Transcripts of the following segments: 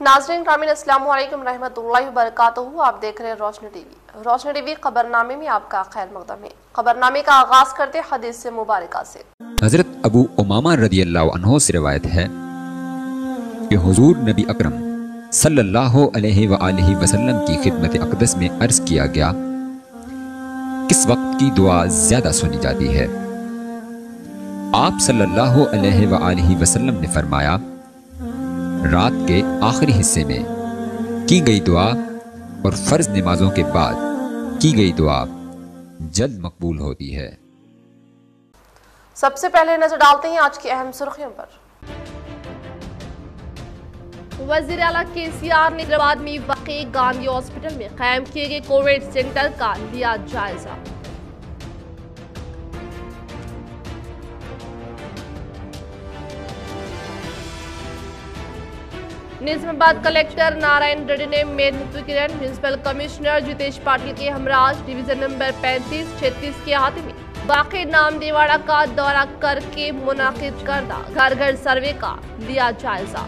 नाज़रीन ग्रामीण अस्सलाम वालेकुम रहमतुल्लाहि व बरकातहू। आप देख रहे हैं रोशनी टीवी। रोशनी टीवी खबरनामे में आपका खैर मकदम है। खबरनामे का आगाज करते हदीस मुबारक से। हजरत अबू उमामा रदियल्लाहु अन्हु से रिवायत है कि हुजूर नबी अकरम सल्लल्लाहु अलैहि वसल्लम की खिदमत अक़दस में अर्ज किया गया, किस वक्त की दुआ ज्यादा सुनी जाती है? आप सल्लल्लाहु अलैहि वसल्लम ने फरमाया, रात के आखिरी हिस्से में की गई दुआ और फर्ज नमाजों के बाद की गई दुआ जल्द मकबूल होती है। सबसे पहले नजर डालते हैं आज की अहम सुर्खियों पर। वज़ीर आला KCR ने हैदराबाद में वाक़ई गांधी हॉस्पिटल में कायम किए गए कोविड सेंटर का लिया जायजा। निजामाबाद कलेक्टर नारायण रेड्डी ने mayor Neetu municipal commissioner Jitesh Patil के हमराज डिवीजन नंबर 35-36 के अहाते में वाक़ई नाम देवाड़ा का दौरा करके मुनाकिद करदा घर घर सर्वे का लिया जायजा।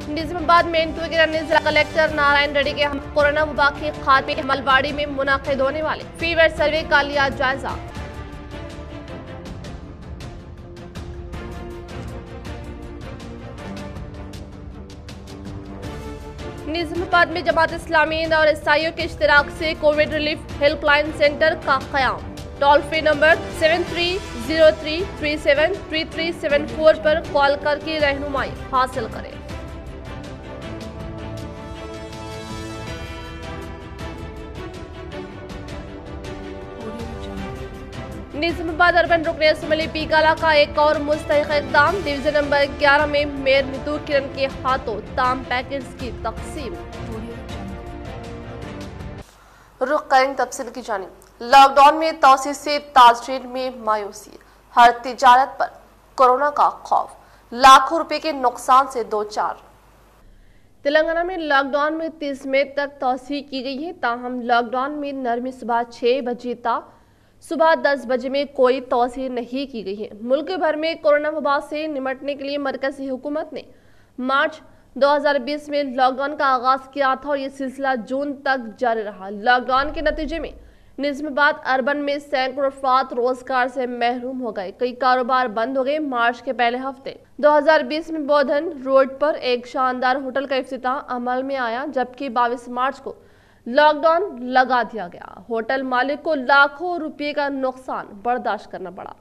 निजामाबाद में ने जिला कलेक्टर नारायण रेड्डी के कोरोना वबा के खात्मे मलवाड़ी में मुनाकिद होने वाले फीवर सर्वे का लिया जायजा। निजामाबाद में जमात इस्लामी और ईसाइयों के इश्तिराक से कोविड रिलीफ हेल्पलाइन सेंटर का क़याम। टोल फ्री नंबर 7303373374 पर कॉल करके रहनुमाई हासिल करें। निजामाबाद अर्बन रुकन असम्बली पीकाला का एक और मुस्तहिक इक़दाम। डिवीजन नंबर 11 में मेयर नीतू किरण के हाथों ताम पैकेट्स की तकसीम। रुख करें तफसील की जानिब। लॉकडाउन में तोसी से ताजरीन में मायूसी, हर तिजारत पर कोरोना का खौफ, लाखों रुपए के नुकसान से दो चार। तेलंगाना में लॉकडाउन में 30 मई तक तोसी की गई है, ताहम लॉकडाउन में नरमी सुबह 6 बजे तक सुबह 10 बजे में कोई तोसी नहीं की गई है। मुल्क भर में कोरोना वबा से निपटने के लिए मरकजी हुकूमत ने मार्च 2020 में लॉकडाउन का आगाज किया था और ये सिलसिला जून तक जारी रहा। लॉकडाउन के नतीजे में निजामाबाद अर्बन में सैकड़ों अफराद रोजगार से महरूम हो गए, कई कारोबार बंद हो गए। मार्च के पहले हफ्ते 2020 में बोधन रोड पर एक शानदार होटल का इफ्तिताह अमल में आया, जबकि 22 मार्च को लॉकडाउन लगा दिया गया। होटल मालिक को लाखों रुपए का नुकसान बर्दाश्त करना पड़ा।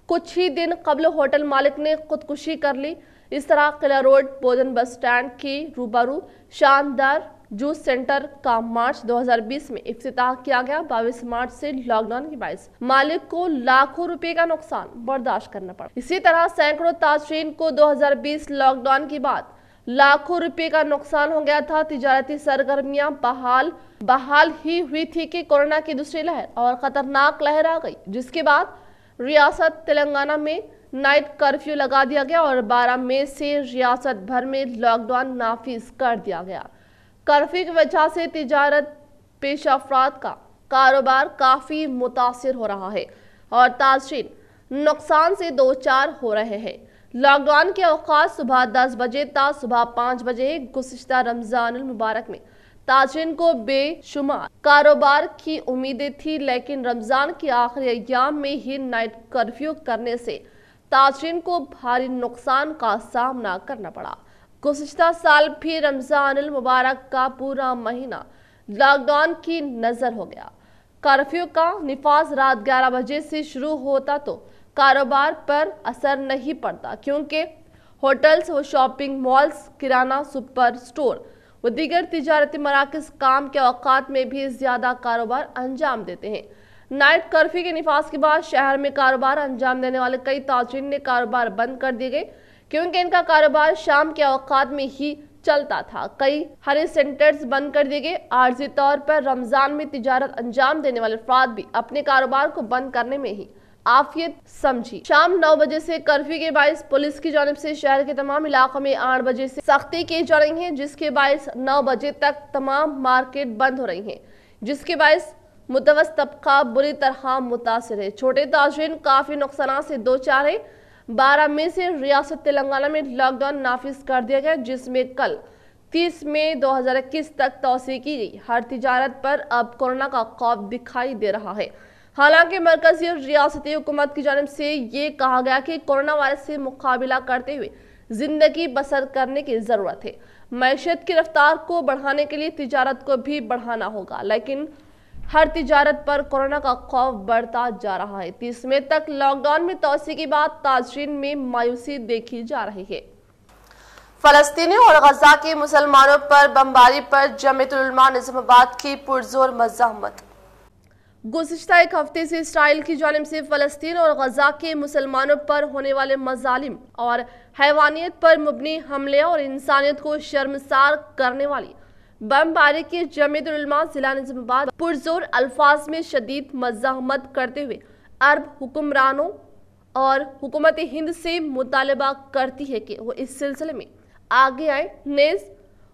कुछ ही दिन कबल होटल मालिक ने खुदकुशी कर ली। इस तरह किला रोड बोधन बस स्टैंड के रूबरू शानदार जूस सेंटर का मार्च 2020 में इफ्तिताह किया गया। 22 मार्च से लॉकडाउन के बायस मालिक को लाखों रुपए का नुकसान बर्दाश्त करना पड़ा। इसी तरह सैकड़ों ताजरीन को 2020 लॉकडाउन के बाद लाखों रुपए का नुकसान हो गया था। तिजारती सरगर्मियां बहाल ही हुई थी कि कोरोना की दूसरी लहर और खतरनाक लहर आ गई, जिसके बाद रियासत तेलंगाना में नाइट कर्फ्यू लगा दिया गया और 12 मई से रियासत भर में लॉकडाउन नाफिज कर दिया गया। कर्फ्यू की वजह से तिजारत पेश अफराद का कारोबार काफी मुतासिर हो रहा है और ताजरीन नुकसान से दो चार हो रहे हैं। लॉकडाउन के औकात सुबह 10 बजे तक सुबह 5 बजे। गुज़िश्ता रमजानुल मुबारक में ताजरीन को बेशुमार कारोबार की उम्मीदें थी, लेकिन रमजान के आखिरी अय्याम में ही नाइट कर्फ्यू करने से ताजरीन को भारी नुकसान का सामना करना पड़ा। गुज़िश्ता साल भी रमजानुल मुबारक का पूरा महीना लॉकडाउन की नजर हो गया। कर्फ्यू का निफाज रात 11 बजे से शुरू होता तो कारोबार पर असर नहीं पड़ता, क्योंकि होटल्स व शॉपिंग मॉल्स, किराना सुपर स्टोर व दीगर तिजारती मराकज़ काम के औकात में भी ज्यादा कारोबार अंजाम देते हैं। नाइट कर्फ्यू के निफाज के बाद शहर में कारोबार अंजाम देने वाले कई ताजरीन ने कारोबार बंद कर दिए गए, क्योंकि इनका कारोबार शाम के औकात में ही चलता था। कई हरे सेंटर्स बंद कर दिए गए। आर्जी तौर पर रमजान में तिजारत अंजाम देने वाले अफराद भी अपने कारोबार को बंद करने में ही आफियत समझी। शाम 9 बजे से कर्फ्यू के बायस पुलिस की जानिब से शहर के तमाम इलाकों में 8 बजे से सख्ती की जा रही है, जिसके बायस 9 बजे तक तमाम मार्केट बंद हो रही हैं, जिसके बायस मुतवस्सित तबका बुरी तरह मुतासिर है। छोटे ताजिरीन काफी नुकसान से दो चार है। 12 मई से रियासत तेलंगाना में लॉकडाउन नाफिज कर दिया गया, जिसमें कल 30 मई 2021 तक तौसीह की गई। हर तिजारत पर अब कोरोना का खौफ दिखाई दे रहा है। हालांकि मरकजी और रियासती हुकूमत की जानिब से ये कहा गया कि कोरोना वायरस से मुकाबला करते हुए जिंदगी बसर करने की जरूरत है। मैशत की रफ्तार को बढ़ाने के लिए तिजारत को भी बढ़ाना होगा, लेकिन हर तिजारत पर कोरोना का खौफ बढ़ता जा रहा है। 30 मई तक लॉकडाउन में तौसीह के बाद ताजरीन में मायूसी देखी जा रही है। फलस्तीनी और गजा के मुसलमानों पर बमबारी पर जमीयतुल उलमा निजामाबाद की पुरजोर मज़ाहमत। गुज़िश्ता एक हफ्ते से इसराइल की जानिब से फलस्तीन और गजा के मुसलमानों पर होने वाले मजालिम और हैवानियत पर मुबनी हमले और इंसानियत को शर्मसार करने वाली बमबारी की जमीयतुल उलमा जिला निजामाबाद पुरजोर अल्फाज में शदीद मज़ाहमत करते हुए अरब हुक्मरानों और हुकूमत हिंद से मुतालबा करती है कि वो इस सिलसिले में आगे आए। नेज़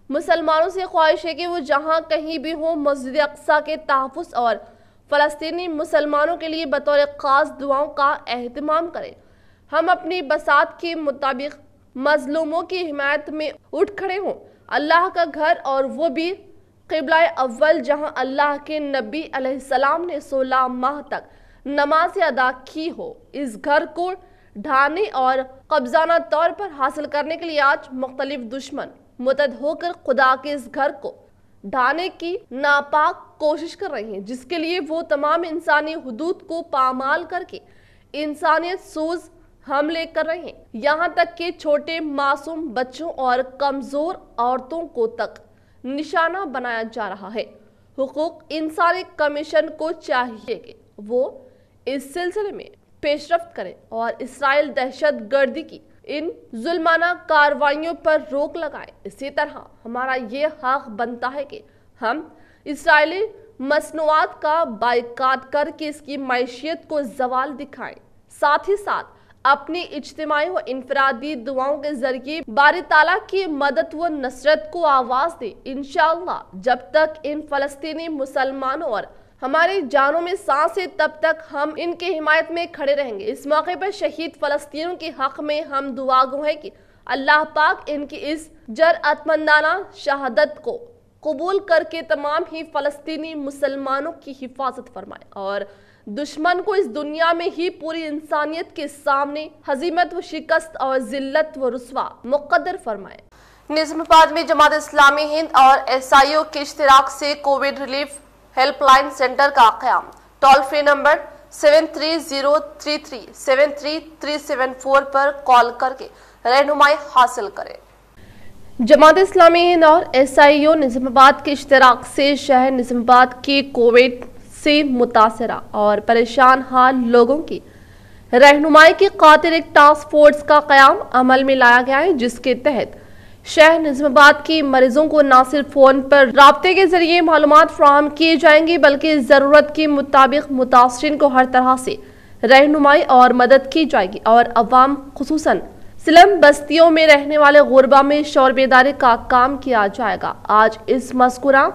मुसलमानों से ख्वाहिश है कि वो जहाँ कहीं भी हो मस्जिद अक्सा के तहफ़्फ़ुज़ और फ़लस्तीनी मुसलमानों के लिए बतौर ख़ास दुआओं का एहतमाम करें। हम अपनी बसात के मुताबिक मजलूमों की हिमायत में उठ खड़े हों। अल्लाह का घर और वो भी क़िबला अव्वल जहां अल्लाह के नबी अलैहिस्सलाम ने 16 माह तक नमाज अदा की हो, इस घर को ढाने और कब्जाना तौर पर हासिल करने के लिए आज मुख्तलिफ दुश्मन मुतहद होकर खुदा के इस घर को ढाने की नापाक कोशिश कर रहे हैं, जिसके लिए वो तमाम इंसानी हुदूद को पामाल करके इंसानियत सूज हमले कर रहे हैं। यहाँ तक कि छोटे मासूम बच्चों और कमजोर औरतों को तक निशाना बनाया जा रहा है। हुकूक इंसानी कमीशन को चाहिए कि वो इस सिलसिले में पेशरफ्त करें और इसराइल दहशत गर्दी की इन जुल्माना कार्रवाइयों पर रोक लगाए। इसी तरह हमारा ये हक बनता है कि हम इसराइली मसनूआत का बाइकाट करके इसकी मैशियत को जवाल दिखाएं। साथ ही साथ अपनी इज्तिमाई व इनफरादी दुआओं के जरिए बारी ताला की मदद व नसरत को आवाज दे। इंशाअल्लाह जब तक इन फलस्तीनी मुसलमानों और हमारी जानों में सांस है तब तक हम इनके हिमायत में खड़े रहेंगे। इस मौके पर शहीद फलस्तीनियों के हक में हम दुआगो है कि अल्लाह पाक इनकी इस जरअतमंदाना शहादत को कबूल करके तमाम ही फलस्तीनी मुसलमानों की हिफाजत फरमाए और दुश्मन को इस दुनिया में ही पूरी इंसानियत के सामने हजीमत व शिकस्त और जिल्लत व रुस्वा मुक़द्दर फरमाए। निजामाबाद में जमात इस्लामी हिंद और SIO के इश्तिराक से कोविड रिलीफ हेल्पलाइन सेंटर का क़याम। टोल फ्री नंबर 7303373374 पर कॉल करके रहनुमाई हासिल करें। जमात इस्लामी हिंद और SIO निजामाबाद के इश्तिराक से शहर निजामाबाद के कोविड से मुतासरा और परेशान हाल लोगों की रहनुमाई की खातिर एक टास्क फोर्स का क़याम अमल में लाया गया है, जिसके तहत शहर निजामाबाद के मरीजों को न सिर्फ फोन पर राब्ते के जरिए मालूमात फराहम किए जाएंगी, बल्कि जरूरत के मुताबिक मुतासरीन को हर तरह से रहनुमाई और मदद की जाएगी और अवाम खुसूसन स्लम बस्तियों में रहने वाले गुरबा में शौर बेदारी का काम किया जाएगा। आज इस मज़कूरा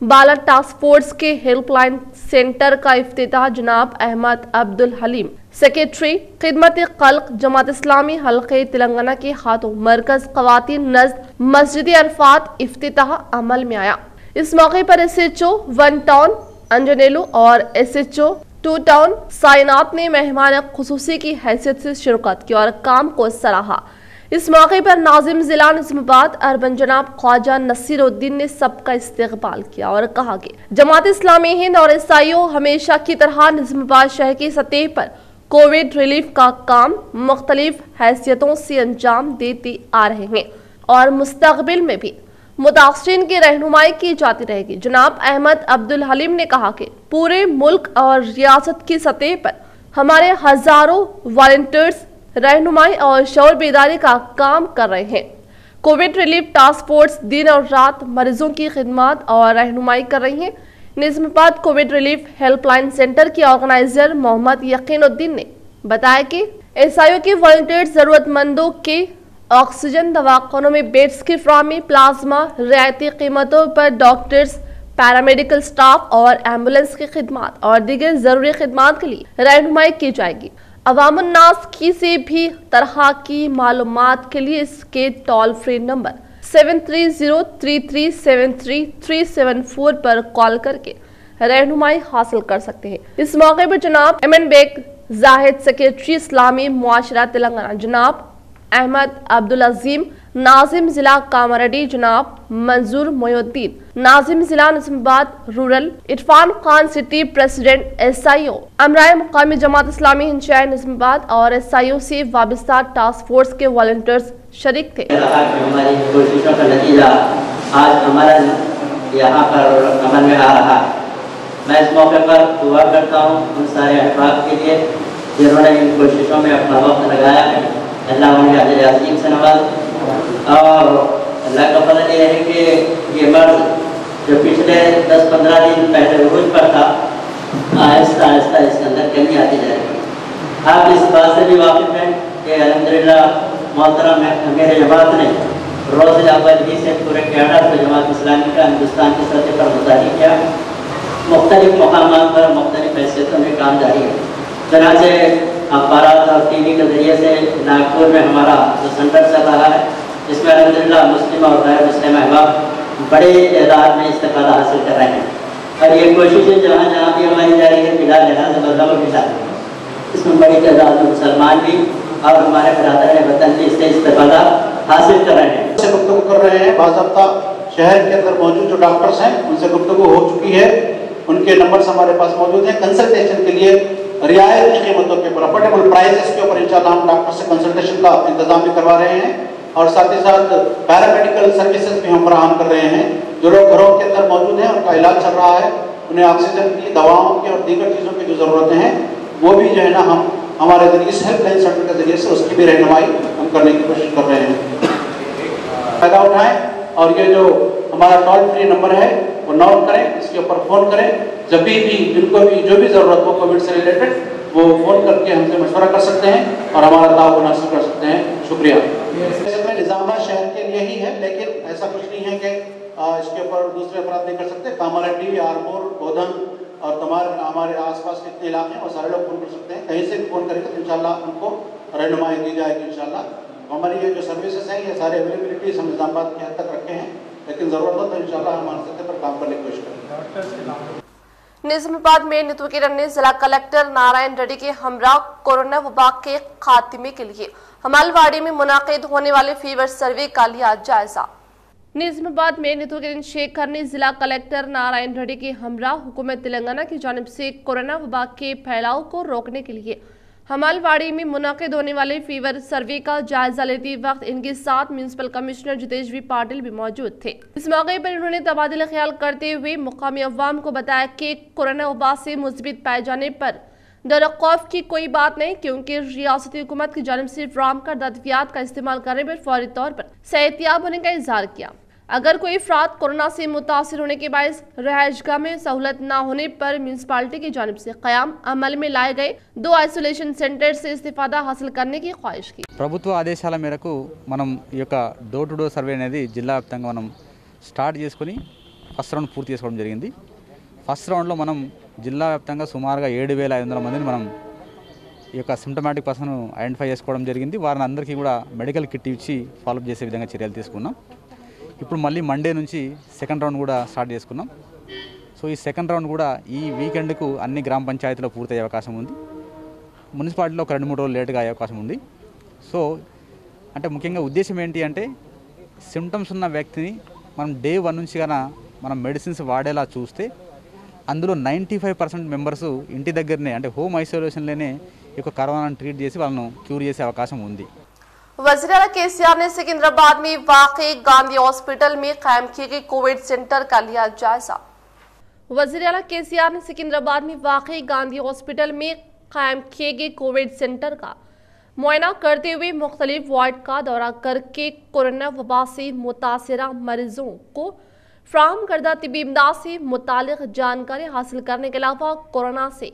बाला टास्क फोर्स के हेल्पलाइन सेंटर का इफ्तिताह जनाब अहमद अब्दुल हलीम सेक्रेटरी खिदमत कल्क जमात इस्लामी हल्के तेलंगाना के हाथों मरकज ख़वातीन नज़द मस्जिद अरफात इफ्तिताह अमल में आया। इस मौके पर SHO 1 टाउन अंजनेलू और SHO 2 टाउन साइनात ने मेहमान खुसूसी की हैसियत से शिरकत की और काम को सराहा। इस मौके पर नाजिम जिला निजामाबाद अर्बन जनाब ख्वाजा नसीरुद्दीन ने सबका इस्तकबाल किया और कहा कि जमात इस्लामी हिंद और SIO हमेशा की तरह निजामाबाद शहर की सतह पर कोविड रिलीफ का काम मुख्तलिफ हैसियतों से अंजाम देते आ रहे हैं और मुस्तकबिल में भी मुतासरीन की रहनुमाई की जाती रहेगी। जनाब अहमद अब्दुल हलीम ने कहा कि पूरे मुल्क और रियासत की सतह पर हमारे हजारों वॉलंटियर्स रहनुमाई और शौर बेदारी का काम कर रहे हैं। कोविड रिलीफ टास्क फोर्स दिन और रात मरीजों की खिदमत और रहनुमाई कर रही है। Nizamabad Covid relief helpline centre के ऑर्गेनाइजर मोहम्मद यकीनुद्दीन ने बताया कि SIO के वॉलंटियर्स जरूरतमंदों के ऑक्सीजन, दवाखानों में बेड्स की फराहमी, प्लाज्मा, रियायती कीमतों पर डॉक्टर्स, पैरामेडिकल स्टाफ और एम्बुलेंस की खिदमत और दीगर जरूरी खिदमत के लिए रहनुमाई की जाएगी। अवामुन्नास किसी भी तरह की मालूमात के लिए इसके टोल फ्री नंबर 7303373374 पर कॉल करके रहनुमाई हासिल कर सकते हैं। इस मौके पर जनाब एमएन बेग जाहिद, सेक्रेटरी इस्लामी मुआशरा तेलंगाना, जनाब अहमद अब्दुल अजीम, नाजिम जिला कामारेड्डी, जनाब मंजूर मोयुद्दीन, नाजिम जिला Nizamabad rural, Irfan Khan city president SIO, अमराय मुकामी जमात इस्लामी हिंदशहर निजामाबाद और SIO से वाबस्ता टास्क फोर्स के वॉलंटियर्स शरीक थे। हमारी कोशिशों का नतीजा आज हमारा यहाँ पर अमल में आ रहा है। मैं इस मौके पर दुआ करता हूँ उन सारे अहबाब के लिए जिन्होंने इन कोशिशों में अपना वक्त लगाया है। अल्लाह उन्हें अजर अज़ीम से नवाज़, और अल्लाह का फज़ल ये है कि ये मर्द जो पिछले 10-15 दिन पहले उरूज पर था, आहिस्ता आहिस्ता इसके अंदर कमी आती जा रही है। आप इस बात से भी वाकिफ़ हैं कि अल्हम्दुलिल्लाह मोहतरम मेरे जमात ने रोज़ अव्वल ही से पूरे कैडर को जमात इस्लामी का हिंदुस्तान की सतह पर मुतारी किया। मुख्तलिफ मकामात पर मुख्तलिफ हैसियतों में काम जारी है। चनाचे अखबारात और TV के ज़रिए से नागपुर में हमारा जो सेंटर चल रहा है, जिसमें अल्हम्दुलिल्लाह मुस्लिम और गैर मुस्लिम अहबाब बड़े तादाद में इस्तेफ़ादा हासिल कर रहे हैं। और ये कोशिशें जहाँ जहाँ भी हमारी जा रही है, बिला लिहाज मज़हब के साथ इसमें बड़ी तादाद में मुसलमान भी और हमारे बरादर वतन भी इससे इस्तेफ़ादा हासिल कर रहे हैं। से गुफ्तगू कर रहे हैं। बाज़ाब्ता शहर के अंदर मौजूद जो डॉक्टर्स हैं उनसे गुफ्तगू हो चुकी है, उनके नंबर्स हमारे पास मौजूद हैं। कंसल्टेशन के लिए रियायत की कीमतों के ऊपर, अफोर्डेबल प्राइसेस के ऊपर इंशाल्लाह हम डॉक्टर से कंसल्टेशन का इंतजाम भी करवा रहे हैं। और साथ ही साथ पैरामेडिकल सर्विसेज भी हम फराहम कर रहे हैं। जो लोग घरों के अंदर मौजूद हैं, उनका इलाज चल रहा है, उन्हें ऑक्सीजन की, दवाओं की और दीगर चीज़ों की जो ज़रूरतें हैं वो भी जो है ना हम हमारे जरिए इस हेल्पलाइन सेंटर के जरिए से उसकी भी रहनुमाई हम करने की कोशिश कर रहे हैं। फायदा उठाएं और ये जो हमारा टोल फ्री नंबर है वो नोट करें, इसके ऊपर फ़ोन करें। जब भी जिनको भी जो भी ज़रूरत हो कोविड से रिलेटेड, वो फ़ोन करके हमसे मशवरा कर सकते हैं और हमारा ताउन हासिल कर सकते हैं। शुक्रिया। निजामाबाद शहर के लिए ही है, लेकिन ऐसा कुछ नहीं है कि इसके ऊपर दूसरे अफराद नहीं कर सकते। कामारेड्डी, आरमोर, बोधन और तमाम हमारे आसपास के इतने इलाके हैं वो सारे लोग फ़ोन कर सकते हैं। कहीं से भी फ़ोन करेंगे तो इंशाल्लाह उनको रहनुमाई दी जाएगी। इंशाल्लाह हमारी ये जो सर्विसेज हैं ये सारे अवेलेबिलिटीज हम निजामाबाद के हद तक रखे हैं, लेकिन ज़रूरत हो तो इंशाल्लाह हम हमारे सतह पर काम करने की कोशिश करेंगे। निजामाबाद में नीतू किरण ने जिला कलेक्टर नारायण रेड्डी के हमरा कोरोना वबा के खात्मे के लिए हमालवाड़ी में मुनाकिद होने वाले फीवर सर्वे का लिया जायजा। निजामाबाद में नीतू किरण शेखर ने जिला कलेक्टर नारायण रेड्डी के हमरा हुकूमत तेलंगाना की जानिब से कोरोना वबा के फैलाव को रोकने के लिए हमालवाड़ी में मुनाकिद होने वाले फीवर सर्वे का जायजा लेते वक्त इनके साथ municipal commissioner Jitesh V Patil भी मौजूद थे। इस मौके पर इन्होंने तबादला ख्याल करते हुए मुकामी अवाम को बताया कि कोरोना वबा से मुस्बित पाए जाने पर डर खौफ की कोई बात नहीं, क्योंकि रियासती हुकूमत की जानिब से फ्राहम करदा अद्वियात का इस्तेमाल करने पर फौरी तौर पर सेहतियाब होने का इजहार किया। अगर कोई अफराद कोरोना से मुतासिर होने के बायस रहायशगाह में सहूलत न होने पर म्यूनसिपालिटी की जानिब से क़याम अमल में लाए गए 2 आइसोलेशन सेंटर से इस्तिफादा हासिल करने की ख्वाहिश की। ప్రభుత్వ ఆదేశాల మేరకు మనం ఈ యొక్క డోర్ టు డోర్ సర్వే అనేది జిల్లా వ్యాప్తంగా మనం స్టార్ట్ చేసుకొని ఫస్ట్ రౌండ్ పూర్తి చేసుకోవడం జరిగింది। ఫస్ట్ రౌండ్లో మనం జిల్లా వ్యాప్తంగా సుమారుగా 7500 మందిని మనం ఈ యొక్క సిమ్టమాటిక్ పర్సన్ ఐడెంటిఫై చేసుకోవడం జరిగింది। వారిని అందరికీ కూడా మెడికల్ కిట్ ఇచ్చి ఫాలోఅప్ చేసే విధంగా చర్యలు తీసుకున్నాం। ఇప్పుడు మళ్ళీ మండే నుంచి సెకండ్ రౌండ్ కూడా స్టార్ట్ చేసుకున్నాం। సో ఈ సెకండ్ రౌండ్ కూడా ఈ వీకెండ్కు అన్ని గ్రామ పంచాయతీలో పూర్తయ్యే అవకాశం ఉంది। మున్సిపాలిటీలో ఒక 2-3 రోజులు లేట్గా అయ్యే అవకాశం ఉంది। సో అంటే ముఖ్యంగా ఉద్దేశం ఏంటి అంటే సిమ్టమ్స్ ఉన్న వ్యక్తిని మనం డే 1 నుంచి కన్నా మనం మెడిసిన్స్ వాడేలా చూస్తే అందులో 95% మెంబర్స్ ఇంటి దగ్గరనే అంటే హోమ్ ఐసోలేషన్లోనే ఈ యొక్క కరోనాను ట్రీట్ చేసి వాళ్ళను క్యూర్ చేసే అవకాశం ఉంది। वज़ीर केसीआर ने सिकंदराबाद में वाक़े गांधी हॉस्पिटल में कायम किए गए कोविड सेंटर का लिया जायजा। वज़ीर आला केसीआर ने सिकंदराबाद में वाक़े गांधी हॉस्पिटल में कायम किए गए कोविड सेंटर का मुआयना करते हुए मुख्तलिफ वार्ड का दौरा करके कोरोना वबा से मुतासिरा मरीजों को फ्राहम करदा तिबी इमदाद से मुतालिक जानकारी हासिल करने के अलावा कोरोना से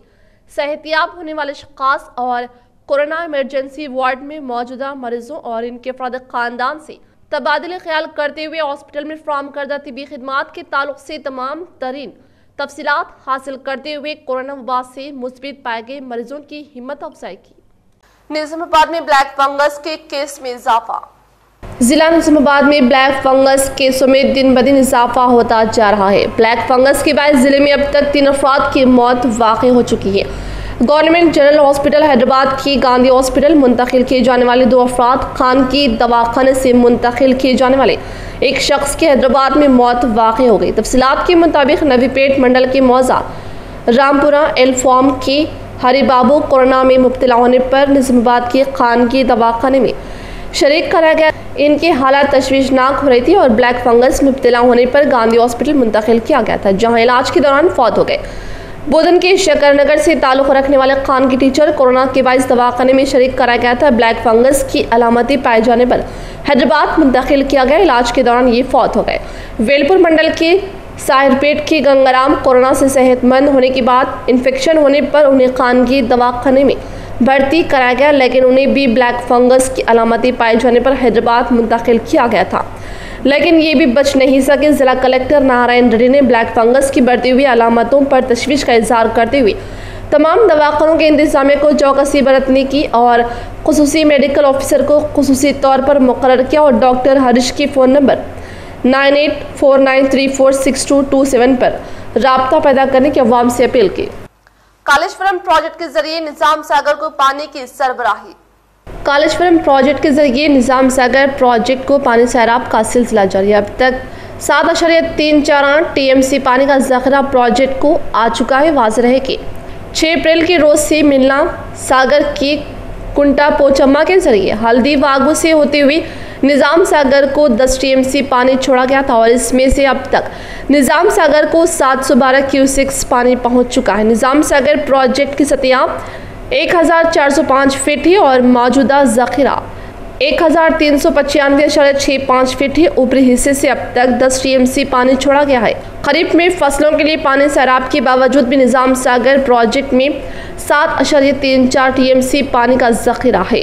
सेहतियाब होने वाले शख्स और कोरोना इमरजेंसी वार्ड में मौजूदा मरीजों और इनके अफराद खानदान से तबादले ख्याल करते हुए हॉस्पिटल में फराहम करदा तिबी खिदमात के ताल्लुक से तमाम तरीन तफसीलात हासिल करते हुए कोरोना वबा से मुस्बित पाए गए मरीजों की हिम्मत अफजाई की। निजामाबाद में ब्लैक फंगस के केस में इजाफा। जिला निजामाबाद में ब्लैक फंगस केसों में दिन ब दिन इजाफा होता जा रहा है। ब्लैक फंगस के बाद जिले में अब तक 3 अफराद की मौत वाक़ई हो चुकी है। गवर्नमेंट जनरल हॉस्पिटल हैदराबाद की गांधी हॉस्पिटल मुंतकिल किए जाने वाले 2 अफराद, खान की दवाखाने से मुंतकिल किए जाने वाले एक शख्स की हैदराबाद में मौत वाक़ई हो गई। तफसीलात के मुताबिक नवीपेट मंडल के मौजा रामपुरा एल फॉर्म के हरी बाबू कोरोना में मुब्तला होने पर निजामाबाद के खान की दवाखाने में शरीक कराया गया। इनकी हालत तशवीशनाक हो रही थी और ब्लैक फंगस में मुब्तला होने पर गांधी हॉस्पिटल मुंतकिल किया गया था, जहां इलाज के दौरान फौत हो गए। बोधन के शकरनगर से ताल्लुक़ रखने वाले खान की टीचर कोरोना के बाइस दवाखाने में शरीक कराया गया था। ब्लैक फंगस की अलामतें पाए जाने पर हैदराबाद मुंतकिल किया गया। इलाज के दौरान ये फौत हो गए। वेलपुर मंडल के साहिरपेट के गंगाराम कोरोना से सेहतमंद होने के बाद इन्फेक्शन होने पर उन्हें खान की दवाखाने में भर्ती कराया गया, लेकिन उन्हें भी ब्लैक फंगस की अलामतें पाए जाने पर हैदराबाद मुंतकिल किया गया था, लेकिन ये भी बच नहीं सके। जिला कलेक्टर नारायण रेड्डी ने ब्लैक फंगस की बढ़ती हुई अलामतों पर तशवीश का इजहार करते हुए तमाम दवाखानों के इंतजामिया को चौकसी बरतने की और खुसूसी मेडिकल ऑफिसर को खुसूसी तौर पर मुकर्रर किया और डॉक्टर हरीश के फ़ोन नंबर 9849346227 पर राब्ता पैदा करने की अवाम से अपील की। कालेश्वरम प्रोजेक्ट के जरिए निजाम सागर को पानी की सरबराही। कालेश्वरम प्रोजेक्ट के जरिए निजाम सागर प्रोजेक्ट को पानी सैराब का सिलसिला जारी है। अब तक 7.348 टीएमसी पानी का जखीरा प्रोजेक्ट को आ चुका है। वाज़ेह रहे कि 6 अप्रैल के रोज से मिलना सागर की कुंटा पोचम्मा के जरिए हल्दी वागू से होते हुए निजाम सागर को 10 टीएमसी पानी छोड़ा गया था और इसमें से अब तक निजाम सागर को 712 क्यूसेक्स पानी पहुंच चुका है। निजाम सागर प्रोजेक्ट की सतह 1405 फीट है और मौजूदा जखीरा 1395.65 फीट है। ऊपरी हिस्से से अब तक 10 टीएमसी पानी छोड़ा गया है। खरीफ में फसलों के लिए पानी सैराब के बावजूद भी निजाम सागर प्रोजेक्ट में 7.34 टीएमसी पानी का जखीरा है।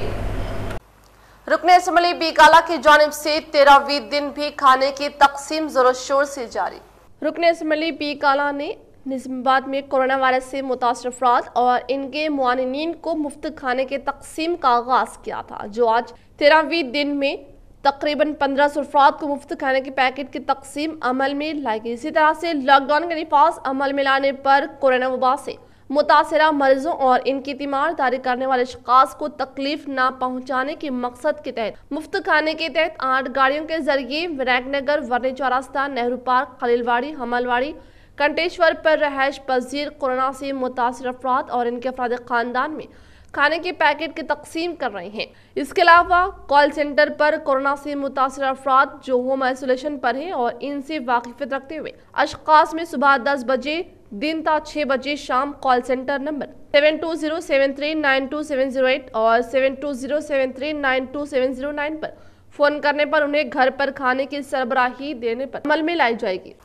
रुकने असम्बली बीकाला की जानिब से 13वीं दिन भी खाने की तकसीम जोर शोर से जारी। रुकने असम्बली बीकाला ने निजामाबाद में कोरोना वायरस से मुतासर अफराद और इनके मुआनिनीन को मुफ्त खाने के तकसीम का आगाज किया था, जो आज 13वीं दिन में तकरीबन 1500 अफराद को मुफ्त खाने के पैकेट की तकसीम अमल में लाई गई। इसी तरह से लॉकडाउन के नफाज अमल में लाने पर कोरोना वबा से मुतासरा मरीजों और इनकी तीमारदारी करने वाले शख्स को तकलीफ ना पहुंचाने के मकसद के तहत मुफ्त खाने के तहत 8 गाड़ियों के जरिए विनायकनगर, वर्नी चौरास्ता, नेहरू पार्क, खलीलवाड़ी, हमलवाड़ी, कंटेश्वर पर रहायश पजीर कोरोना से मुतासर अफराद और इनके अफराद खानदान में खाने के पैकेट की तकसीम कर रहे हैं। इसके अलावा कॉल सेंटर पर कोरोना से मुतासर अफराद जो होम आइसोलेशन पर हैं और इनसे वाकिफियत रखते हुए अशखास में सुबह 10 बजे दिन ता 6 बजे शाम कॉल सेंटर नंबर 7207392708 और 7207392709 पर फोन करने पर उन्हें घर पर खाने की सरबराही देने पर अमल में लाई जाएगी।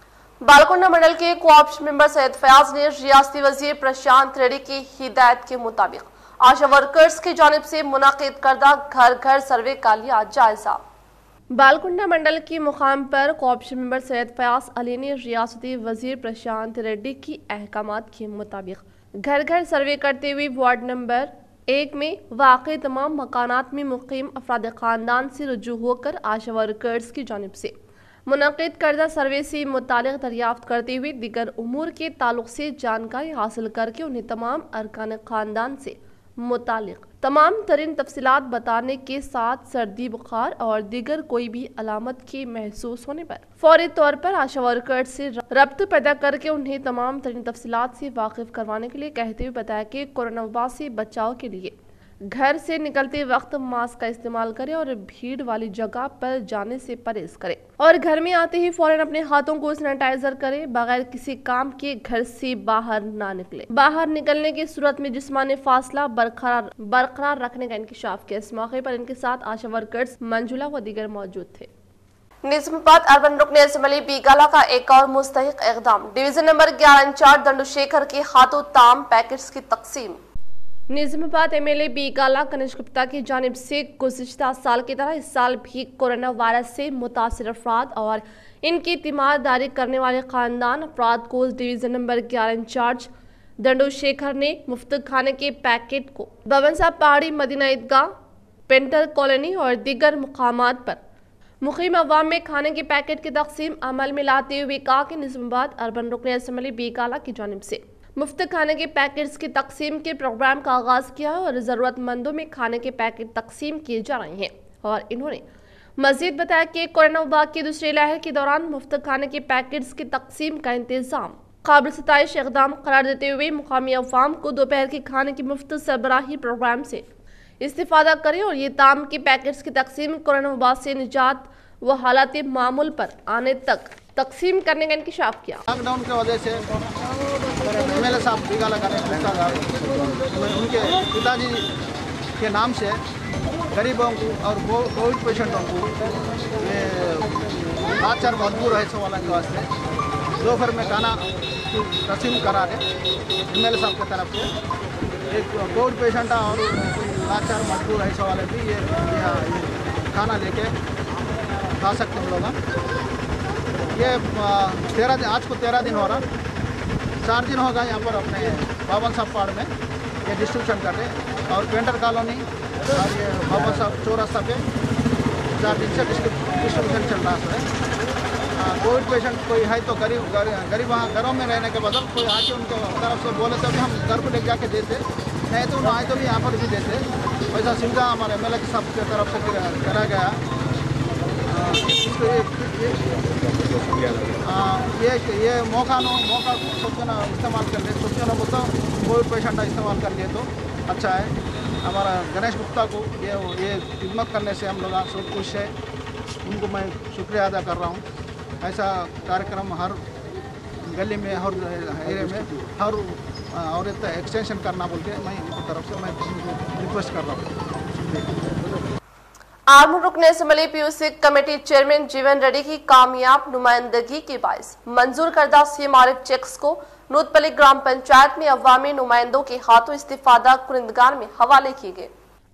बालकोंडा मंडल के कोऑप्शन मेंबर सैयद फयाज ने रियासती वजीर प्रशांत रेड्डी की हिदायत के मुताबिक आशा वर्कर्स की जानिब से मुनाकिद करदा घर घर सर्वे का लिया जायजा। बालकुंडा मंडल की मुकाम पर कोऑप्शन मेंबर सैयद फयाज अली ने रियासती वजीर प्रशांत रेड्डी की अहकामात के मुताबिक घर घर सर्वे करते हुए वार्ड नंबर 1 में वाक़ई तमाम मकानात में मुकीम अफराद खानदान से रुजू होकर आशा वर्कर्स की जानिब से मुनक़िद करदा सर्वे से मुतालिक दरियाफ्त करते हुए दीगर उमूर के ताल्लुक से जानकारी हासिल करके उन्हें तमाम अरकान खानदान से मुतालिक तमाम तरीन तफसीलात बताने के साथ सर्दी, बुखार और दीगर कोई भी अलामत के महसूस होने पर फौरी तौर पर आशा वर्कर्स से रब्त पैदा करके उन्हें तमाम तरीन तफसीलात से वाकिफ करवाने के लिए कहते हुए बताया कि कोरोना वबा से बचाव के लिए घर से निकलते वक्त मास्क का इस्तेमाल करें और भीड़ वाली जगह पर जाने से परहेज करें और घर में आते ही फौरन अपने हाथों को सैनिटाइजर करें। बगैर किसी काम के घर से बाहर ना निकले। बाहर निकलने की सूरत में जिस्मानी फासला बरकरार रखने का इंकशाफ किया। इस मौके पर इनके साथ आशा वर्कर्स मंजुला व दीगर मौजूद थे। निजामाबाद अर्बन रुकने असम्बली बीकाला का एक और मुस्तहिक इक़दाम। Division number 11 incharge Dandu Shekhar के हाथों ताम पैकेट्स की तकसीम। निजामाबाद एमएलए बीकाला गणेश गुप्ता की जानिब से गुज़िश्ता साल की तरह इस साल भी कोरोना वायरस से मुतासिर अफराद और इनकी तीमारदारी करने वाले खानदान अफराद को division number 11 incharge Dandu Shekhar ने मुफ्त खाने के पैकेट को बवन साहब पहाड़ी, मदीना ईदगाह, पेंटर कॉलोनी और दीगर मुकामात पर मुकीम अवाम में खाने के पैकेट की तकसीम अमल में लाते हुए कहा कि निजामाबाद अर्बन रुकन असम्बली बीकाला की जानिब से मुफ्त खाने के पैकेट्स की तकसीम के प्रोग्राम का आगाज किया है और ज़रूरतमंदों में खाने के पैकेट तकसीम किए जा रहे हैं। और इन्होंने मजीद बताया कि कोरोना वबा की दूसरी लहर के दौरान मुफ्त खाने के पैकेट्स की तकसीम का इंतजाम काबिल सताइश इक़दाम करार देते हुए मुकामी अवाम को दोपहर के खाने की मुफ्त सरबराही प्रोग्राम से इस्तिफादा करें और ये ताम के पैकेट्स की तकसीम कोरोना वबा से निजात व हालात मामूल पर आने तक तकसीम करने का इंकशाफ किया। लॉकडाउन की वजह से एमएलए साहब बीकाला गणेश गुप्ता साहब उनके पिताजी के नाम से गरीबों को और कोविड पेशेंटों को ये 4 मजबूर है वाला के वास्ते दोपहर में खाना तकसीम करा रहे एमएलए साहब की तरफ से एक कोविड पेशेंट और 4 मजबूर है वाले भी ये खाना लेके खा सकते हम लोग। ये 13 दिन, आज को 13 दिन हो रहा, 4 दिन होगा यहाँ पर अपने बाबन साहब पहाड़ में ये डिस्ट्रीब्यूशन कर रहे और पेंटर कॉलोनी और ये बाबन साहब चौरास्ता पे 4 दिन से डिस्ट्रीब्यूशन चल रहा है। कोविड पेशेंट कोई है तो गरीब वहाँ घरों में रहने के बदल कोई आके उनके तरफ से बोले तो भी हम घर को ले जाके देते, नहीं तो आए तो भी यहाँ पर भी देते। वैसा सुविधा हमारे एमएलए साहब की तरफ से करा गया। ये मौका को सोचना इस्तेमाल कर ले, सोचना को तो कोविड पेशेंट इस्तेमाल कर लिए तो अच्छा है। हमारा गणेश गुप्ता को ये खिदमत करने से हम लोग सब खुश है, उनको मैं शुक्रिया अदा कर रहा हूँ। ऐसा कार्यक्रम हर गली में, हर एरिया में, हर और एक्सटेंशन करना बोल के मैं इनकी तरफ से मैं रिक्वेस्ट कर रहा हूँ। आर्मूर रुकन असम्बली पीयूसी कमेटी चेयरमैन जीवन रेड्डी की कामयाब नुमाइंदगी के बायस मंजूर करदा सीएमआरएफ चेक्स को नूतपल्ली ग्राम पंचायत में अवामी नुमाइंदों के हाथों इस्तिफादा कुनिंदगान में हवाले किए गए।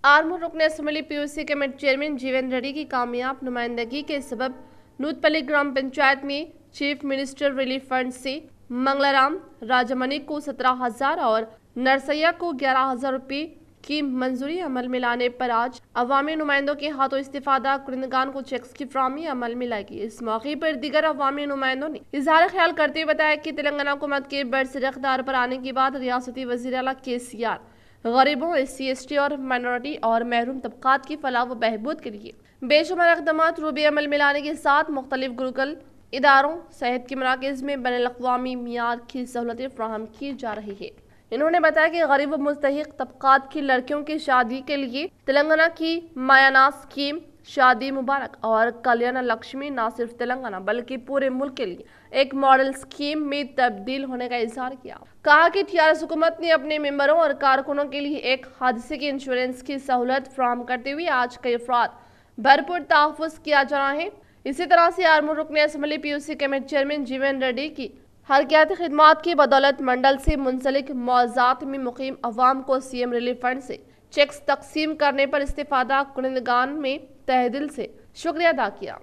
आर्मूर रुकन असम्बली पीयूसी कमेटी चेयरमैन जीवन रेड्डी की कामयाब नुमाइंदगी के सबब नूतपल्ली ग्राम पंचायत में चीफ मिनिस्टर रिलीफ फंड से मंगलाराम राजमणि को 17,000 और नरसैया को 11,000 रुपये की मंजूरी अमल में लाने पर आज अवामी नुमाइंदों के हाथों इस्तिफादा कुनिंदगान को चेक्स की फराहमी अमल में लाएगी। इस मौके पर दीगर अवामी नुमाइंदों ने इजहार ख्याल करते हुए बताया कि तेलंगाना हुकूमत के बरसर इख्तियार पर आने के बाद रियासती वज़ीर आला केसीआर गरीबों, SC, ST और माइनॉरिटी और महरूम तबकात की फलाह व बहबूद के लिए बेशुमार इक़दाम रूबी अमल में लाने के साथ मुख्तलिफ गुरुकुल इदारों, सेहत के मराकज़ में बैनुल-अक़वामी मियार की सहूलतें फराहम की जा रही है। इन्होंने बताया कि गरीब व मुस्तहिक तबकात की लड़कियों की शादी के लिए तेलंगाना की मायानाज स्कीम शादी मुबारक और कल्याण लक्ष्मी न सिर्फ तेलंगाना बल्कि पूरे मुल्क के लिए एक मॉडल स्कीम में तब्दील होने का इजहार किया। कहा कि TRS हुकूमत ने अपने मेंबरों और कारकुनों के लिए एक हादसे के इंश्योरेंस की सहूलत फराहम करते हुए आज कई अफराद भरपूर तहफ़्फ़ुज़ किया जा रहा है। इसी तरह से आर्मूर रुकन असम्बली पीयूसी कमेटी चेयरमैन जीवन रेड्डी की हरकियाती खिदमात की बदौलत मंडल से मुंसलिक मौज़ात में मुकीम अवाम को CM रिलीफ फंड से चेक्स तकसीम करने पर इस्तिफादा कुनिंदगान में तहेदिल से शुक्रिया अदा किया।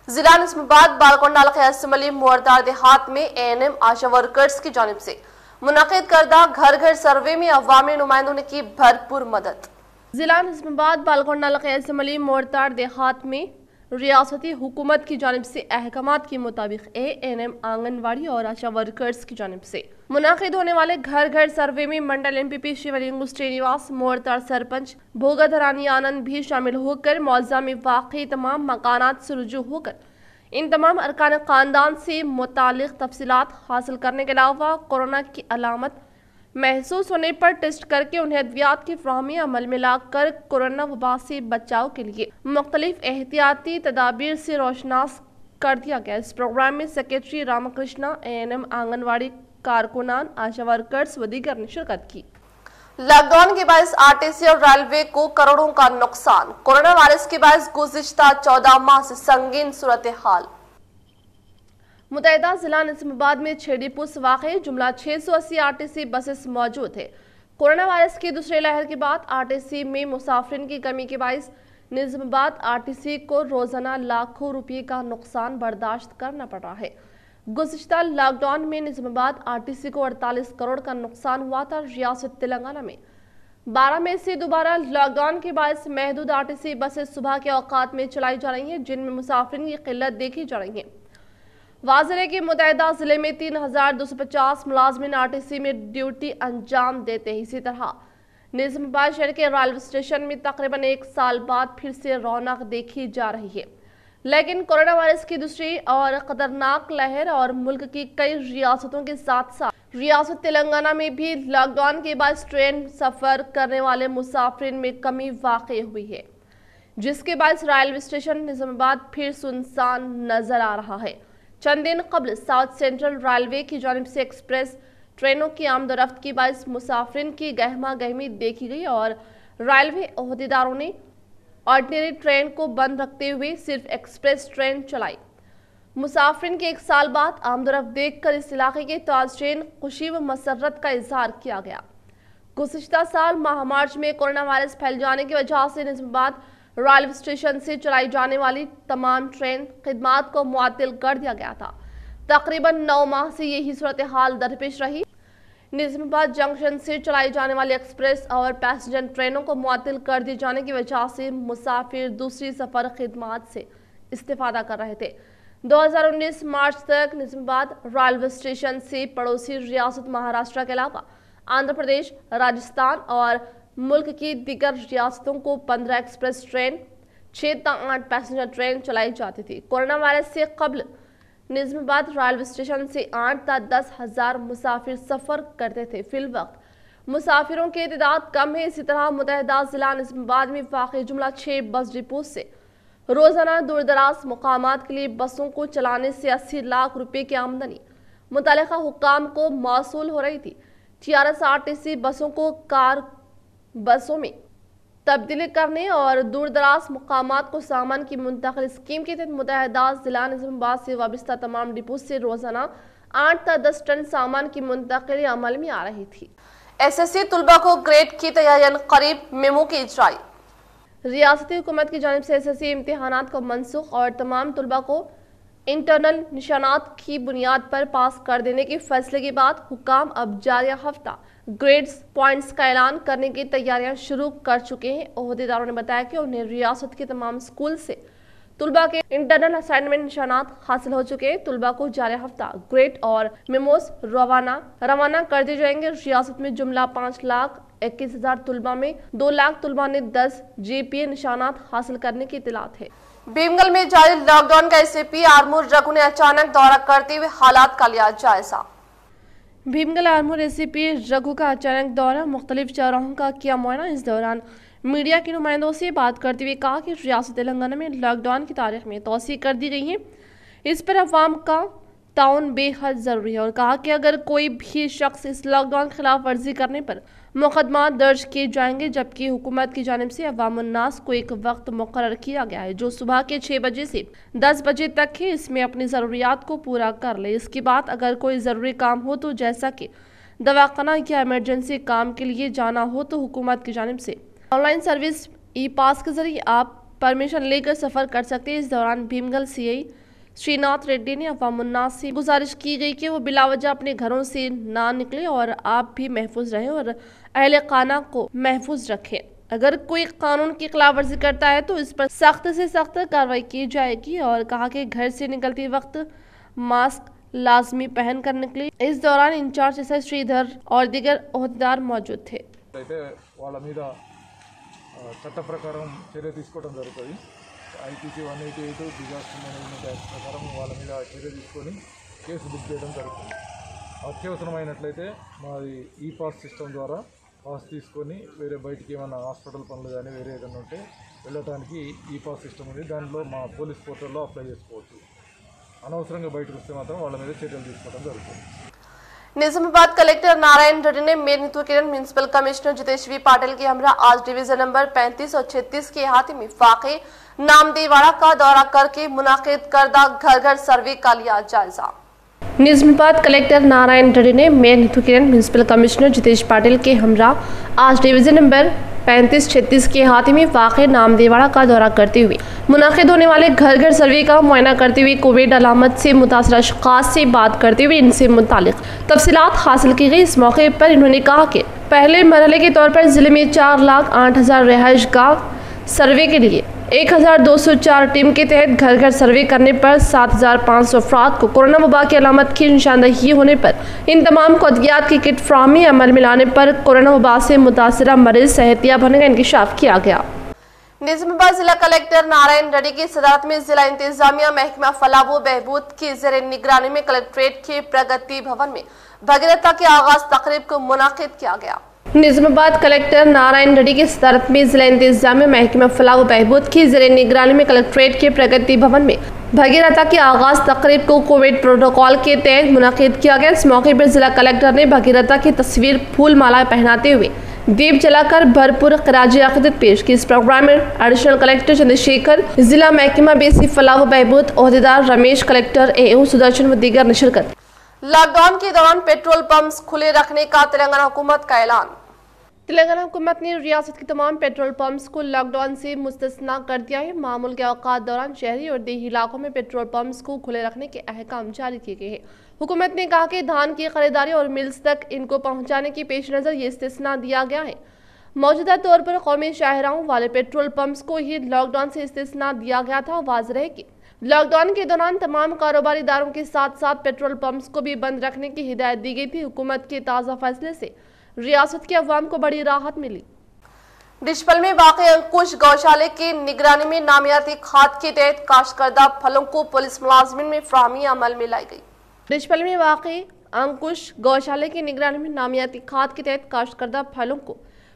जिला निजामाबाद बालकोंडा असम्बली मोरदार देहात में ANM आशा वर्कर्स की जानिब से मुनाकिद करदा घर घर सर्वे में अवामी नुमाइंदों ने की भरपूर मदद। जिला निजामाबाद बालकोंडा असम्बली मोरदार देहात में रियासती हुकूमत की जानिब से अहकामात के मुताबिक ANM आंगनवाड़ी और आशा वर्कर्स की जानिब से मुनाकिद होने वाले घर घर सर्वे में मंडल MPP शिवलिंगु श्रीनिवास, मोरतार सरपंच भोगाधरानी आनंद भी शामिल होकर मौजा में वाक़ई तमाम मकानात से रुजू होकर इन तमाम अरकान ख़ानदान से मुतालिक तफसीलात हासिल करने के अलावा कोरोना की अलामत महसूस होने पर टेस्ट करके उन्हें अद्वियात की फराहमी अमल में लाकर कोरोना वबा से बचाव के लिए मुख्तलिफ एहतियाती तदाबीर से रोशनास कर दिया गया। इस प्रोग्राम में सेक्रेटरी रामकृष्णा, ANM आंगनवाड़ी कारकुनान, आशा वर्कर्स व दीगर ने शिरकत की। लॉकडाउन के बायस RTC और रेलवे को करोड़ों का नुकसान। कोरोना वायरस के बायस गुज़िश्ता 14 माह से संगीन सूरत हाल। मुतहदा जिला निजामाबाद में 6 डिपो से वाक़ई जुमला 680 RTC बसेस मौजूद है। कोरोना वायरस की दूसरी लहर के बाद आरटीसी में मुसाफिरीन की कमी के बायस निजामाबाद आरटीसी को रोजाना लाखों रुपए का नुकसान बर्दाश्त करना पड़ रहा है। गुज़िश्ता लॉकडाउन में निजामाबाद आरटीसी को 48 करोड़ का नुकसान हुआ था। रियासत तेलंगाना में 12 मई से दोबारा लॉकडाउन के बायस महदूद आरटीसी बसें सुबह के औकात में चलाई जा रही हैं, जिनमें मुसाफिरीन की किल्लत देखी जा रही है। वाज़ेह है कि मुतहदा जिले में 3250 मुलाजमीन आरटीसी में ड्यूटी अंजाम देते हैं। इसी तरह निजामाबाद शहर के रेलवे स्टेशन में तकरीबन 1 साल बाद फिर से रौनक देखी जा रही है, लेकिन कोरोना वायरस की दूसरी और खतरनाक लहर और मुल्क की कई रियासतों के साथ साथ रियासत तेलंगाना में भी लॉकडाउन के बाद ट्रेन सफर करने वाले मुसाफिरीन में कमी वाक़ई हुई है, जिसके बाद रेलवे स्टेशन निजामाबाद फिर सुनसान नजर आ रहा है। चंद दिन कबल साउथ सेंट्रल रेलवे की जानिब से एक्सप्रेस ट्रेनों की आमदोरफ्त की बायस मुसाफिरीन की गहमा गहमी देखी गई और रेलवे अहदेदारों ने ऑर्डिनरी ट्रेन को बंद रखते हुए सिर्फ एक्सप्रेस ट्रेन चलाई। मुसाफिरीन के 1 साल बाद आमदोरफ्त देखकर इस इलाके के ताजरीन खुशी व मसरत का इजहार किया गया। गुज़िश्ता साल माह मार्च में कोरोना वायरस फैल जाने की वजह से निजामाबाद रेलवे स्टेशन से चलाई जाने वाली तमाम ट्रेन खिदमात को मुअत्तल कर दिया गया था। तकरीबन 9 माह से यही सूरत हाल दरपेश रही। निजामाबाद जंक्शन से चलाई जाने वाली एक्सप्रेस और पैसेंजर ट्रेनों को मुअत्तल कर दिए जाने की वजह से मुसाफिर दूसरी सफर खिदमात से इस्तेफादा कर रहे थे। 2019 मार्च तक निजामाबाद रेलवे स्टेशन से पड़ोसी रियासत महाराष्ट्र के अलावा आंध्र प्रदेश, राजस्थान और मुल्क की दीगर रियासतों को 15 एक्सप्रेस ट्रेन, 6 से 8 पैसेंजर ट्रेन चलाई जाती थी। कोरोना वायरस से कबल निजामाबाद रेलवे स्टेशन से 8 से 10 हज़ार मुसाफिर सफर करते थे। फिलवक्त मुसाफिरों की तादाद कम है। इसी तरह मुतहदा जिला निजामाबाद में वाक़ई जुमला 6 बस डिपो से रोजाना दूर दराज मुकामात के लिए बसों को चलाने से 80 लाख रुपए की आमदनी मुतल्लिका हुक्काम को मौसूल हो रही थी। TRS-RTC बसों को कार बसों में तब्दीली करने और दूर दराज मुकामात को सामान की मुंतकिल स्कीम के तहत मुतहदा जिला निजामाबाद से वाबस्ता तमाम डिपो से रोजाना 8 से 10 टन सामान की मुंतकिली अमल में आ रही थी। SSC तलबा को ग्रेड की तैयारियां करीब, मेमो की इजराई। रियासती हुकूमत की जानिब से SSC इम्तिहानात को मनसूख और तमाम तलबा को इंटरनल निशानात की बुनियाद पर पास कर देने के फैसले के बाद हुकाम अब जारिया हफ्ता ग्रेड्स पॉइंट्स का ऐलान करने की तैयारियां शुरू कर चुके हैं। ओहदेदारों ने बताया कि उन्हें रियासत के तमाम स्कूल से तुलबा के इंटरनल असाइनमेंट निशानात हासिल हो चुके हैं। तुलबा को जारिया हफ्ता ग्रेड और मेमोस रवाना कर दिए जाएंगे। रियासत में जुमला 5,21,000 तुलबा में 2 लाख तुलबा ने 10 GPA निशानात हासिल करने की इत्तलात है। भीमगल में जारी लॉकडाउन का SAP आर्मूर रघु ने अचानक दौरा करते हुए हालात का लिया जायजा। भीमगल आर्मूर SAP रघु का अचानक दौरा, मुख्तलिफ चौराहों का किया मुआयना। इस दौरान मीडिया के नुमाइंदों से बात करते हुए कहा कि रियासत तेलंगाना में लॉकडाउन की तारीख में तौसीह कर दी गई है, इस पर अवाम का ताउन बेहद ज़रूरी है और कहा कि अगर कोई भी शख्स इस लॉकडाउन खिलाफ वर्जी करने पर मुकदमा दर्ज किए जाएंगे, जबकि हुकूमत की जानिब से अवामुन्नास को एक वक्त मुकर्रर किया गया है जो सुबह के 6 बजे से 10 बजे तक है। इसमें अपनी ज़रूरियात को पूरा कर ले। इसके बाद अगर कोई ज़रूरी काम हो तो जैसा कि दवाखाना या इमरजेंसी काम के लिए जाना हो तो हुकूमत की जानिब से ऑनलाइन सर्विस ई-पास के जरिए आप परमिशन लेकर सफ़र कर सकते हैं। इस दौरान भीमगल CI श्रीनाथ रेड्डी ने अवामुन्नास से गुजारिश की गई कि वो बिलावजह अपने घरों से ना निकले और आप भी महफूज रहें और अहले खाना को महफूज रखें। अगर कोई कानून की खिलाफ वर्जी करता है तो इस पर सख्त से सख्त कार्रवाई की जाएगी और कहा कि घर से निकलते वक्त मास्क लाजमी पहन कर निकले। इस दौरान इंचार्ज SI श्रीधर और दीगर ओहदेदार मौजूद थे। చట్ట ప్రకారం చర్య తీసుకోవడం జరుగుతుంది। IPC 188 డిజాస్టర్ మేనేజ్మెంట్ యాక్ట్ ప్రకారం వాళ్ళ మీద చర్య తీసుకొని కేసు బుక్ చేయడం జరుగుతుంది। అత్యవసరమైనట్లయితే మాది ఈ-పాస్ సిస్టమ్ ద్వారా పాస్ తీసుకొని వేరే బయటికి ఏమైనా హాస్పిటల్ పనులు కానీ వేరే ఏదైనా ఉంటే వెళ్ళడానికి ఈ-పాస్ సిస్టమ్ ఉంది, దానిలో మా పోలీస్ పోర్టల్లో అప్లై చేసుకోవచ్చు। అనవసరంగా బయటకు వస్తే మాత్రం వాళ్ళ మీద చర్యలు తీసుకోవడం జరుగుతుంది। निजामाबाद कलेक्टर नारायण रेड्डी ने मेदिनीपुर के म्युनिसिपल कमिश्नर जितेश्वी पाटिल के हमरा आज डिवीजन नंबर 35 और 36 के अहाते में वाक़े नामदेवाड़ा का दौरा करके मुनाकिद करदा घर घर सर्वे का लिया जायजा। निजामाबाद कलेक्टर नारायण रेड्डी ने मेयर नीतू किरण, म्यूनिसिपल कमिश्नर जितेश पाटिल के हमरा आज डिवीजन नंबर 35-36 के हाथी में वाक़ नामदेवाड़ा का दौरा करते हुए मुनाकिद होने वाले घर घर सर्वे का मुआयना करते हुए कोविड अलामत से मुतासर अशख़ास से बात करते हुए इनसे मुतालिक तफसीलात हासिल की गई। इस मौके पर इन्होंने कहा कि पहले मरहले के तौर पर ज़िले में 4,08,000 रिहाइशगाह सर्वे के लिए 1,204 टीम के तहत घर घर सर्वे करने पर 7,500 अफराद को कोरोना वबा की अलामत की निशानदही होने पर इन तमाम को अद्वियात की किट फ्राहमी अमल में लाने पर कोरोना वबा से मुतासरा मरीज सेहतियाब होने का इंकशाफ किया गया। निजामाबाद जिला कलेक्टर नारायण रेड्डी की सदारत में जिला इंतजामिया महकमा फलाह व बहबूद की ज़ेर निगरानी में कलेक्ट्रेट के प्रगति भवन में भगीरथा के आगाज तकरीब को मुनाकिद किया गया। निजामाबाद कलेक्टर नारायण रेड्डी की सदारत में जिला इंतजामिया महकमा फलाह व बहबूद की ज़ेर निगरानी में कलेक्ट्रेट के प्रगति भवन में भगीरथा के आगाज तकरीब को कोविड प्रोटोकॉल के तहत मुनाकिद किया गया। इस मौके पर जिला कलेक्टर ने भगीरथा की तस्वीर फूल माला पहनाते हुए दीप जलाकर भरपूर खराज अक़ीदत पेश की। इस प्रोग्राम में एडिशनल कलेक्टर चंद्रशेखर, जिला महकमा बेसिक फलाह व बहबूद ओहदेदार रमेश, कलेक्टर AO सुदर्शन व दीगर ने शिरकत। लॉकडाउन के दौरान पेट्रोल पंप्स खुले रखने का तेलंगाना हुकूमत का ऐलान। तेलंगाना हुकूमत ने रियासत के तमाम पेट्रोल पंप्स को लॉकडाउन से मुस्तस्ना कर दिया है। मामूल के औकात दौरान शहरी और देही इलाकों में पेट्रोल पंप्स को खुले रखने के अहकाम जारी किए गए हैं। हुकूमत ने कहा कि धान की खरीदारी और मिल्स तक इनको पहुंचाने के पेश नज़र ये इस्तिस्ना दिया गया है। मौजूदा तौर पर कौमी शाहराहों वाले पेट्रोल पंप्स को ही लॉकडाउन से इस्तिस्ना दिया गया था। वाज़ेह है कि लॉकडाउन के दौरान तमाम कारोबारी इदारों के साथ साथ पेट्रोल पंप्स को भी बंद रखने की हिदायत दी गई थी। हुकूमत के ताज़ा फैसले से रियासत के अवाम को बड़ी राहत मिली। डिशपल में वाक़ अंकुश गौशाले की निगरानी में नामियाती खाद के तहत काश्तकर्दा फलों को पुलिस मुलाजमिन में फ्राहमी अमल में लाई गई। डिशपल में वाक़ अंकुश गौशाले की निगरानी में नामियाती खाद के तहत काश्तकर्दा फलों को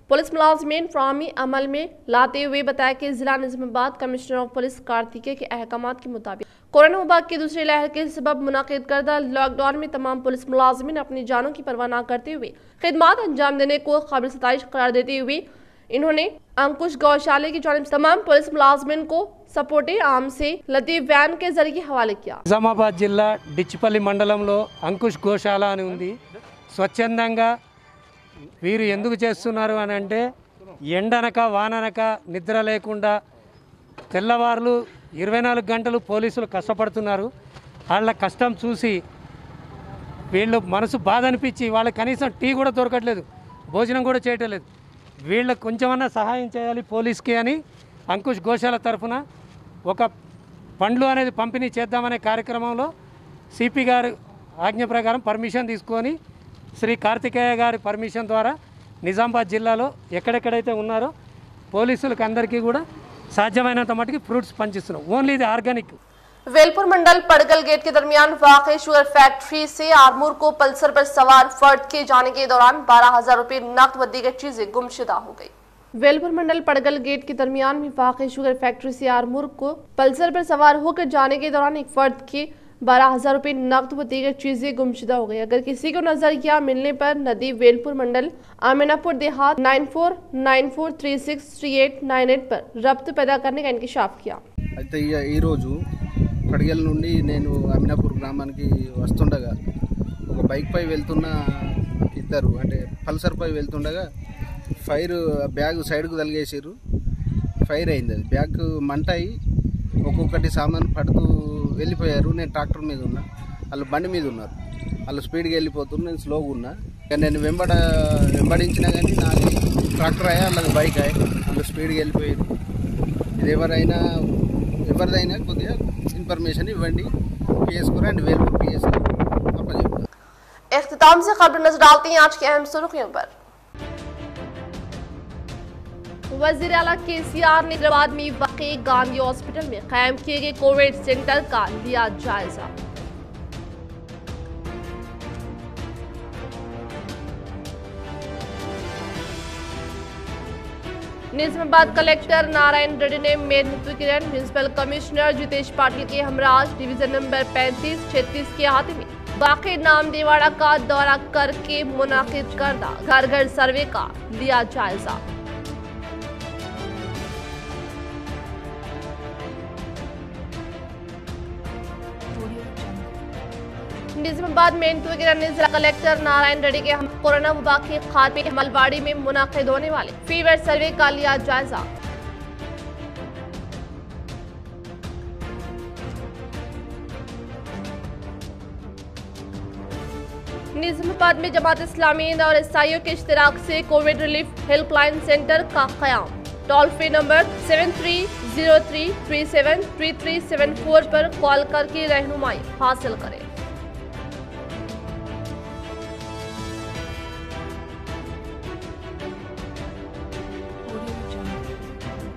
पुलिस मुलाजमीन फ्राहमी अमल में लाते हुए बताया कि जिला Nizamabad commissioner of police Kartikeya के अहकाम के मुताबिक कोरोना वबा की दूसरी लहर के सबब मुनाकिद करदा लॉकडाउन में तमाम पुलिस मुलाजमीन अपनी जानों की परवाह न करते हुए खिदमात अंजाम देने को काबिल सताइश करार देते हुए इन्होंने अंकुश गौशाले की जानिब तमाम पुलिस मुलाजमीन को सपोर्टे आम से लतीफ वैन के जरिए हवाले किया। నిజామాబాద్ జిల్లా డిచ్చిపల్లి మండలంలో అంకుష్ గోశాల అని ఉంది. స్వచ్ఛందంగా వీరు ఎందుకు చేస్తున్నారు అని అంటే ఎండనక వాననక నిద్ర లేకుండా తెల్లవారులు 24 గంటలు పోలీసులు కష్టపడుతున్నారు. వాళ్ళ కష్టం చూసి వీళ్ళు మనసు బాధ అనిపించి వాళ్ళకి కనీసం టీ కూడా దొరకట్లేదు, భోజనం కూడా చేయటం లేదు. వీళ్ళకి కొంచెమన్నా సహాయం చేయాలి పోలీస్కి అని అంకుష్ గోశాల తరఫున ఒక పండ్లు అనేది పంపిణీ చేద్దామనే కార్యక్రమంలో సిపి గారు ఆజ్ఞ ప్రకారం పర్మిషన్ తీసుకొని శ్రీ కార్తికేయ గారి పర్మిషన్ ద్వారా నిజామాబాద్ జిల్లాలో ఎక్కడెక్కడైతే ఉన్నారో పోలీసులకు అందరికీ కూడా సాధ్యమైనంత మటుకు ఫ్రూట్స్ పంచిస్తున్నాం. ఓన్లీ ఇది ఆర్గానిక్. वेलपुर मंडल पड़गल गेट के दरमियान वाक़े शुगर फैक्ट्री से आरमूर को पल्सर पर सवार फर्द के जाने के दौरान 12,000 रुपये नकद व दीगर चीजें गुमशुदा हो गई। वेलपुर मंडल पड़गल गेट के दरमियान में वाक़े शुगर फैक्ट्री से आरमूर को पल्सर पर सवार होकर जाने के दौरान एक फर्द के 12,000 रुपये नकद व दीगर चीजें गुमशुदा हो गई। अगर किसी को नजर या मिलने पर नदी वेलपुर मंडल आमिनापुर देहात 9494363898 पर रब्त पैदा करने का इंकशाफ किया। పడిగల నుండి నేను అమినాపూర్ గ్రామానికి వస్తుండగా ఒక బైక్ పై వెళ్తున్న ఇద్దరు అంటే పల్సర్ పై వెళ్తుండగా ఫైర్ బ్యాగ్ సైడ్కు తలిగేసారు. ఫైర్ అయింది. అది బ్యాగ్ మంట అయి ఒక్కొక్కటి సామాన్ పడుతూ వెళ్ళిపోయారు. నేను ట్రాక్టర్ మీద ఉన్నా, వాళ్ళు బండి మీద ఉన్నారు. వాళ్ళు స్పీడ్గా వెళ్ళిపోతున్నారు, నేను స్లోగా ఉన్నా. నేను వెంబడించినా కానీ నాకు ట్రాక్టర్ అయ్యా వాళ్ళకి బైక్ అయ్యా, వాళ్ళు స్పీడ్గా వెళ్ళిపోయారు. ఇది ఎవరిదైనా కొద్దిగా इन्फॉर्मेशन इवेंटी पीएस को एंड वेलपुर पीएस इख्तिताम से खबर नजर डालते हैं आज की अहम सुर्खियों पर। वज़ीर आला KCR ने हैदराबाद में वाक़े गांधी हॉस्पिटल में कायम किए गए कोविड सेंटर का लिया जायजा। निजामाबाद कलेक्टर नारायण रेड्डी ने मेयर नीतू किरण, म्यूनिसिपल कमिश्नर जितेश पाटिल के हमराज डिवीजन नंबर 35-36 के हाथी में वाक़े नामदेवाड़ा का दौरा करके मुनाकिद करदा घर घर सर्वे का लिया जायजा। निजामाबाद में इंटू के रहने जिला कलेक्टर नारायण रेड्डी के कोरोना वबा के खात्मे मलबाड़ी में मुनाकिद होने वाले फीवर सर्वे का लिया जायजा। निजामाबाद में जमात इस्लामी और ईसाइयों के इश्तिराक से कोविड रिलीफ हेल्पलाइन सेंटर का क़याम। टोल फ्री नंबर 7303373374 पर कॉल करके रहनुमाई हासिल करें।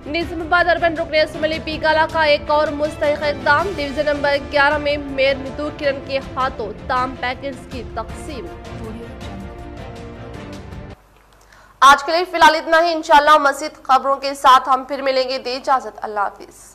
निजामाबाद अर्बन रुकन असम्बली पीकाला का एक और मुस्तहिक इक़दाम। डिवीजन नंबर 11 में मेयर नीतू किरण के हाथों ताम पैकेट्स की तकसीम। आज के लिए फिलहाल इतना ही। इंशाअल्लाह मज़ीद खबरों के साथ हम फिर मिलेंगे। दे इजाज़त, अल्लाह हाफिज़।